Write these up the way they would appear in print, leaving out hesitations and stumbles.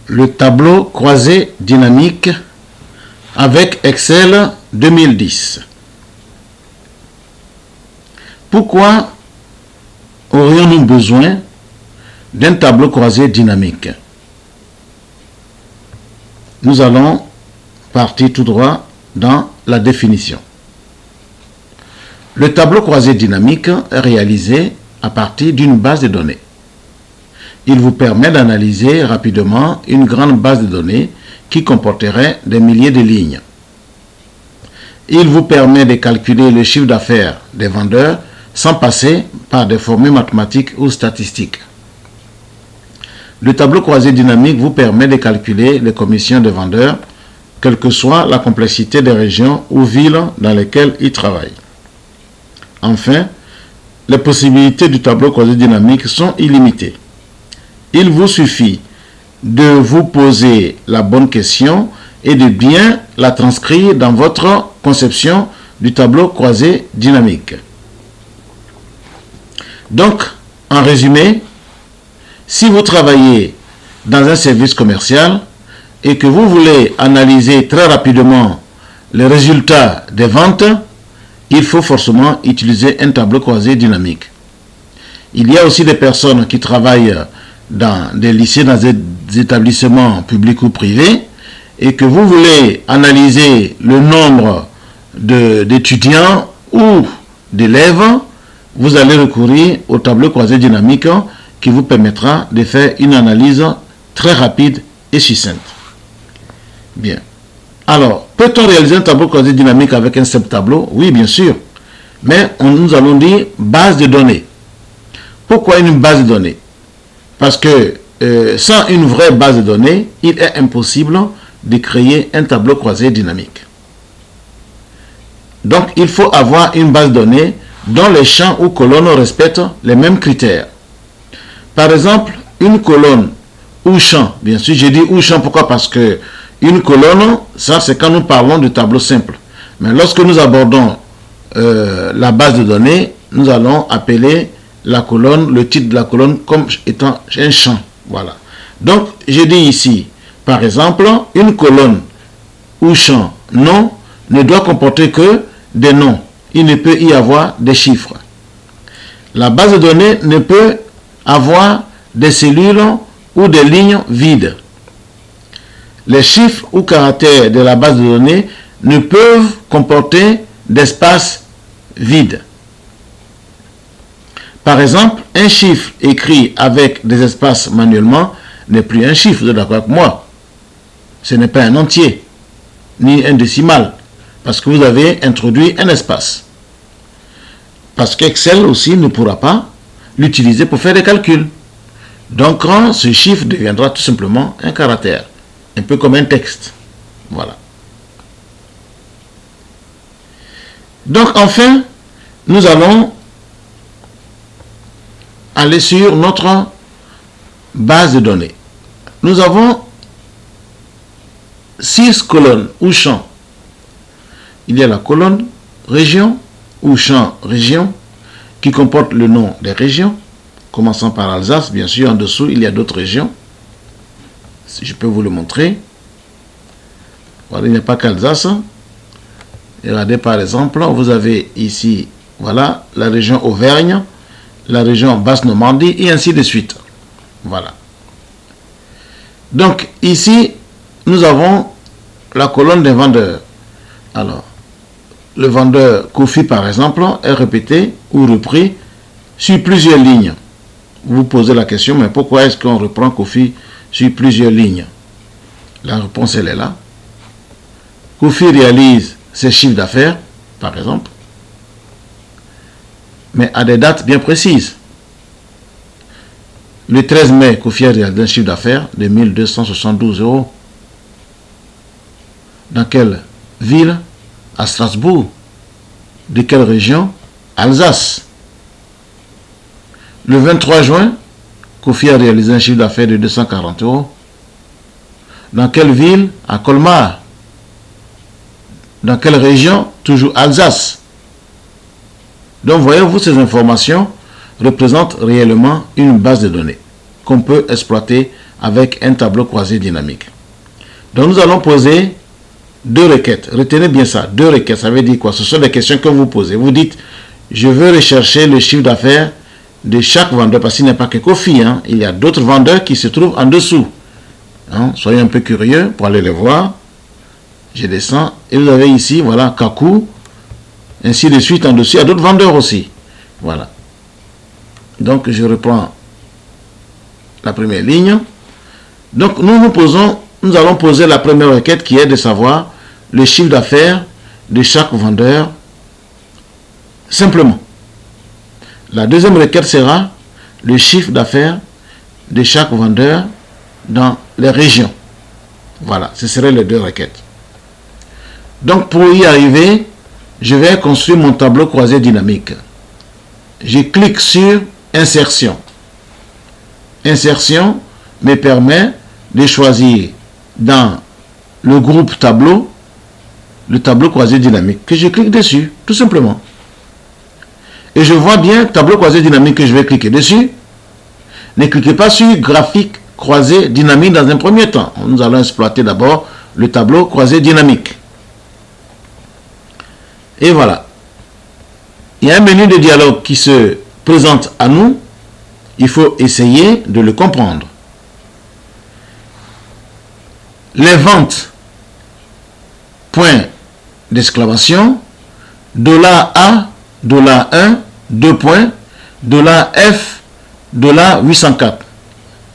le tableau croisé dynamique avec Excel 2010. Pourquoi aurions-nous besoin d'un tableau croisé dynamique? Nous allons partir tout droit dans la définition. Le tableau croisé dynamique est réalisé à partir d'une base de données. Il vous permet d'analyser rapidement une grande base de données qui comporterait des milliers de lignes. Il vous permet de calculer le chiffre d'affaires des vendeurs sans passer par des formules mathématiques ou statistiques. Le tableau croisé dynamique vous permet de calculer les commissions des vendeurs, quelle que soit la complexité des régions ou villes dans lesquelles ils travaillent. Enfin, les possibilités du tableau croisé dynamique sont illimitées. Il vous suffit de vous poser la bonne question et de bien la transcrire dans votre conception du tableau croisé dynamique. Donc, en résumé, si vous travaillez dans un service commercial et que vous voulez analyser très rapidement les résultats des ventes, il faut forcément utiliser un tableau croisé dynamique. Il y a aussi des personnes qui travaillent dans des lycées, dans des établissements publics ou privés, et que vous voulez analyser le nombre d'étudiants ou d'élèves, vous allez recourir au tableau croisé dynamique qui vous permettra de faire une analyse très rapide et succincte. Bien. Alors, peut-on réaliser un tableau croisé dynamique avec un seul tableau? Oui, bien sûr. Mais nous allons dire base de données. Pourquoi une base de données? Parce que sans une vraie base de données, il est impossible de créer un tableau croisé dynamique. Donc, il faut avoir une base de données dont les champs ou colonnes respectent les mêmes critères. Par exemple, une colonne ou champ, bien sûr, j'ai dit ou champ, pourquoi? Parce que une colonne, ça c'est quand nous parlons de tableau simple. Mais lorsque nous abordons la base de données, nous allons appeler la colonne, le titre de la colonne comme étant un champ. Voilà. Donc, j'ai dit ici, par exemple, une colonne ou champ nom ne doit comporter que des noms. Il ne peut y avoir des chiffres. La base de données ne peut avoir des cellules ou des lignes vides. Les chiffres ou caractères de la base de données ne peuvent comporter d'espaces vides. Par exemple, un chiffre écrit avec des espaces manuellement n'est plus un chiffre, vous êtes d'accord avec moi? Ce n'est pas un entier, ni un décimal, parce que vous avez introduit un espace. Parce qu'Excel aussi ne pourra pas l'utiliser pour faire des calculs. Donc, ce chiffre deviendra tout simplement un caractère, un peu comme un texte. Voilà. Donc, enfin, nous allons aller sur notre base de données. Nous avons 6 colonnes ou champs. Il y a la colonne région ou champ région qui comporte le nom des régions, commençant par Alsace. Bien sûr, en dessous, il y a d'autres régions. Si je peux vous le montrer. Voilà, il n'y a pas qu'Alsace. Regardez par exemple, vous avez ici, voilà, la région Auvergne, la région Basse-Normandie et ainsi de suite. Voilà. Donc, ici, nous avons la colonne des vendeurs. Alors, le vendeur Kofi, par exemple, est répété ou repris sur plusieurs lignes. Vous vous posez la question, mais pourquoi est-ce qu'on reprend Kofi sur plusieurs lignes? La réponse, elle est là. Kofi réalise ses chiffres d'affaires, par exemple, mais à des dates bien précises. Le 13 mai, Kofi a réalisé un chiffre d'affaires de 1272 €. Dans quelle ville? À Strasbourg. De quelle région? Alsace. Le 23 juin, Kofi a réalisé un chiffre d'affaires de 240 €. Dans quelle ville? À Colmar. Dans quelle région? Toujours Alsace. Donc, voyez-vous, ces informations représentent réellement une base de données qu'on peut exploiter avec un tableau croisé dynamique. Donc nous allons poser deux requêtes. Retenez bien ça, deux requêtes. Ça veut dire quoi? Ce sont des questions que vous posez. Vous dites, je veux rechercher le chiffre d'affaires de chaque vendeur, parce qu'il n'y a pas que Kofi, hein. Il y a d'autres vendeurs qui se trouvent en dessous. Hein? Soyez un peu curieux pour aller les voir. Je descends et vous avez ici, voilà, Kaku, ainsi de suite en dessous. Il y a d'autres vendeurs aussi. Voilà. Donc je reprends la première ligne. Donc nous allons poser la première requête qui est de savoir le chiffre d'affaires de chaque vendeur simplement. La deuxième requête sera le chiffre d'affaires de chaque vendeur dans les régions. Voilà, ce seraient les deux requêtes. Donc pour y arriver, je vais construire mon tableau croisé dynamique. Je clique sur Insertion. Insertion me permet de choisir dans le groupe tableau, le tableau croisé dynamique, que je clique dessus, tout simplement. Et je vois bien tableau croisé dynamique que je vais cliquer dessus. Ne cliquez pas sur graphique croisé dynamique dans un premier temps. Nous allons exploiter d'abord le tableau croisé dynamique. Et voilà. Il y a un menu de dialogue qui se présente à nous. Il faut essayer de le comprendre. Les ventes, point d'exclamation, $A, $1, 2 points, $F, $804.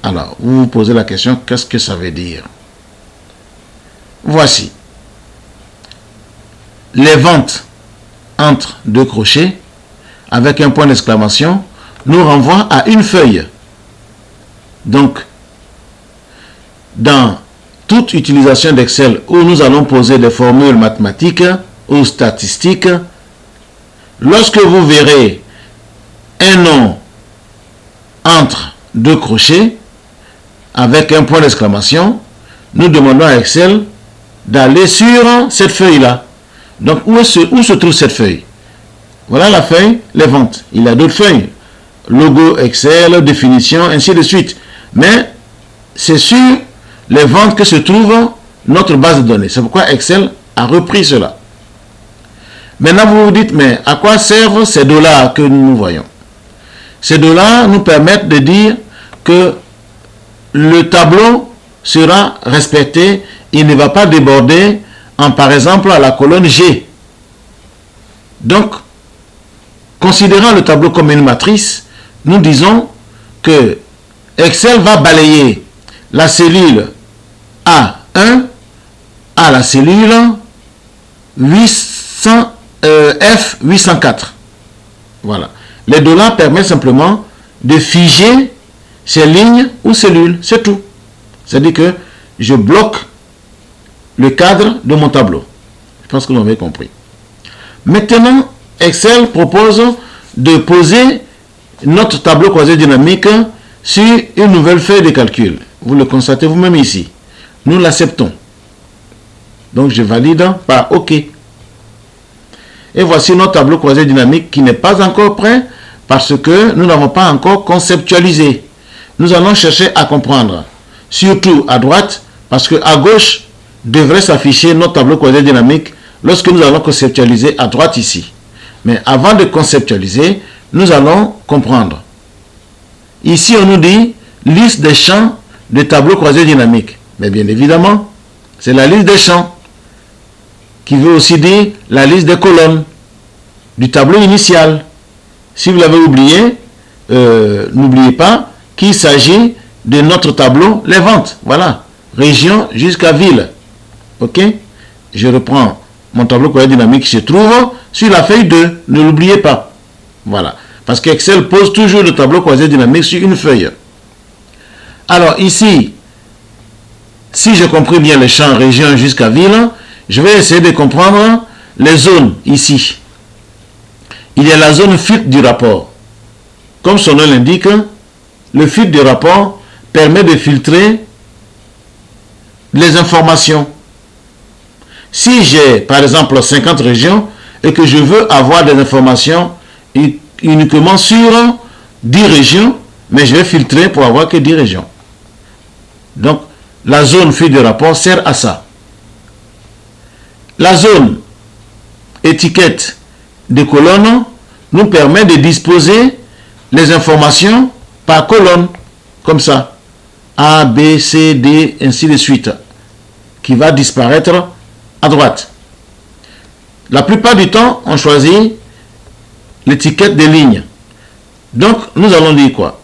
Alors, vous vous posez la question, qu'est-ce que ça veut dire? Voici. Les ventes entre deux crochets, avec un point d'exclamation, nous renvoient à une feuille. Donc, dans toute utilisation d'Excel où nous allons poser des formules mathématiques ou statistiques, lorsque vous verrez un nom entre deux crochets avec un point d'exclamation, nous demandons à Excel d'aller sur cette feuille-là. Donc, où se trouve cette feuille? Voilà la feuille, les ventes. Il y a d'autres feuilles. Logo, Excel, définition, ainsi de suite. Mais c'est sur les ventes que se trouve notre base de données. C'est pourquoi Excel a repris cela. Maintenant, vous vous dites, mais à quoi servent ces dollars que nous voyons? Ces dollars nous permettent de dire que le tableau sera respecté. Il ne va pas déborder par exemple à la colonne G. Donc, considérant le tableau comme une matrice, nous disons que Excel va balayer la cellule A1 à la cellule F804. Voilà. Les dollars permettent simplement de figer ces lignes ou cellules. C'est tout. C'est-à-dire que je bloque le cadre de mon tableau. Je pense que vous avez compris. Maintenant, Excel propose de poser notre tableau croisé dynamique sur une nouvelle feuille de calcul. Vous le constatez vous-même ici. Nous l'acceptons. Donc, je valide par OK. Et voici notre tableau croisé dynamique qui n'est pas encore prêt parce que nous n'avons pas encore conceptualisé. Nous allons chercher à comprendre. Surtout à droite, parce qu'à gauche, devrait s'afficher notre tableau croisé dynamique lorsque nous allons conceptualiser à droite ici. Mais avant de conceptualiser, nous allons comprendre. Ici, on nous dit liste des champs de tableau croisé dynamique. Mais bien évidemment, c'est la liste des champs qui veut aussi dire la liste des colonnes du tableau initial. Si vous l'avez oublié, n'oubliez pas qu'il s'agit de notre tableau, les ventes. Voilà, région jusqu'à ville. OK? Je reprends mon tableau croisé dynamique qui se trouve sur la feuille 2. Ne l'oubliez pas. Voilà. Parce qu'Excel pose toujours le tableau croisé dynamique sur une feuille. Alors ici, si j'ai compris bien les champs région jusqu'à ville, je vais essayer de comprendre les zones ici. Il y a la zone filtre du rapport. Comme son nom l'indique, le filtre du rapport permet de filtrer les informations. Si j'ai, par exemple, 50 régions et que je veux avoir des informations uniquement sur 10 régions, mais je vais filtrer pour avoir que 10 régions. Donc, la zone feuille de rapport sert à ça. La zone étiquette de colonne nous permet de disposer les informations par colonne, comme ça. A, B, C, D, ainsi de suite, qui va disparaître à droite. La plupart du temps, on choisit l'étiquette des lignes. Donc, nous allons dire quoi?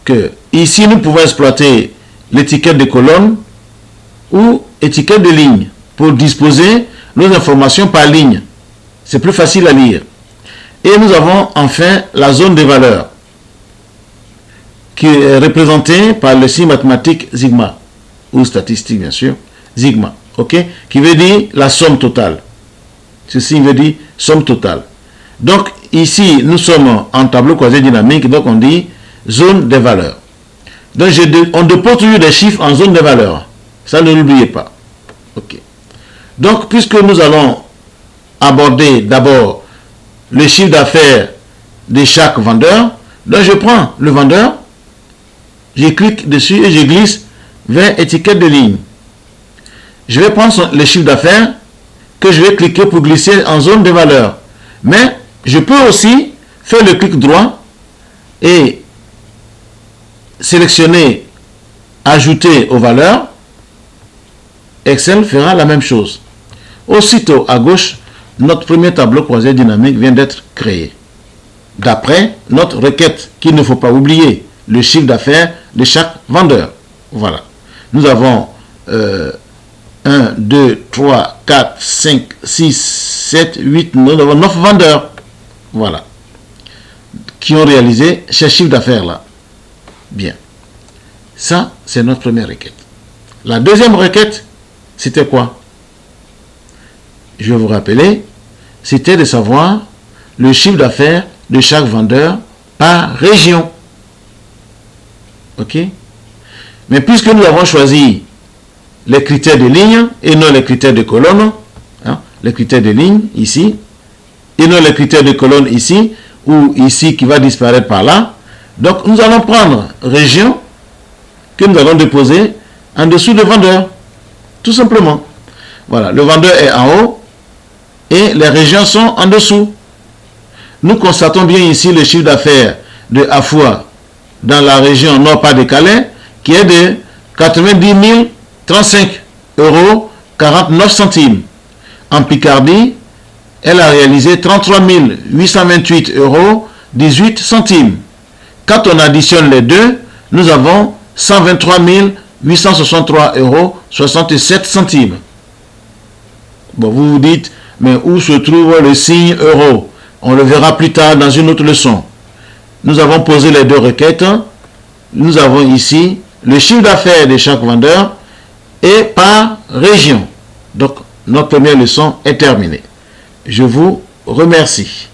Que ici, nous pouvons exploiter l'étiquette de colonne ou étiquette de ligne pour disposer nos informations par ligne. C'est plus facile à lire. Et nous avons enfin la zone des valeurs, qui est représentée par le signe mathématique sigma, ou statistique bien sûr, sigma, ok, qui veut dire la somme totale. Ce signe veut dire somme totale. Donc ici, nous sommes en tableau croisé dynamique, donc on dit zone des valeurs. Donc on dépose toujours des chiffres en zone des valeurs. Ça, ne l'oubliez pas. Ok. Donc, puisque nous allons aborder d'abord le chiffre d'affaires de chaque vendeur, donc je prends le vendeur, je clique dessus et je glisse vers étiquette de ligne. Je vais prendre le chiffre d'affaires que je vais cliquer pour glisser en zone de valeur. Mais je peux aussi faire le clic droit et sélectionner ajouter aux valeurs. Excel fera la même chose. Aussitôt à gauche, notre premier tableau croisé dynamique vient d'être créé. D'après notre requête qu'il ne faut pas oublier, le chiffre d'affaires de chaque vendeur. Voilà. Nous avons 1, 2, 3, 4, 5, 6, 7, 8, nous avons 9 vendeurs. Voilà. Qui ont réalisé ces chiffres d'affaires-là. Bien. Ça, c'est notre première requête. La deuxième requête, c'était quoi? Je vais vous rappeler, c'était de savoir le chiffre d'affaires de chaque vendeur par région. Ok? Mais puisque nous avons choisi les critères de ligne et non les critères de colonne, hein, les critères de ligne ici, et non les critères de colonne ici, ou ici qui va disparaître par là, donc nous allons prendre région que nous allons déposer en dessous de vendeur. Tout simplement. Voilà, le vendeur est en haut et les régions sont en dessous. Nous constatons bien ici le chiffre d'affaires de Afua dans la région Nord-Pas-de-Calais qui est de 90 035 euros 49 centimes. En Picardie, elle a réalisé 33 828 euros 18 centimes. Quand on additionne les deux, nous avons 123 863 euros 67 centimes. Bon, vous vous dites, mais où se trouve le signe euro? On le verra plus tard dans une autre leçon. Nous avons posé les deux requêtes. Nous avons ici le chiffre d'affaires de chaque vendeur et par région. Donc, notre première leçon est terminée. Je vous remercie.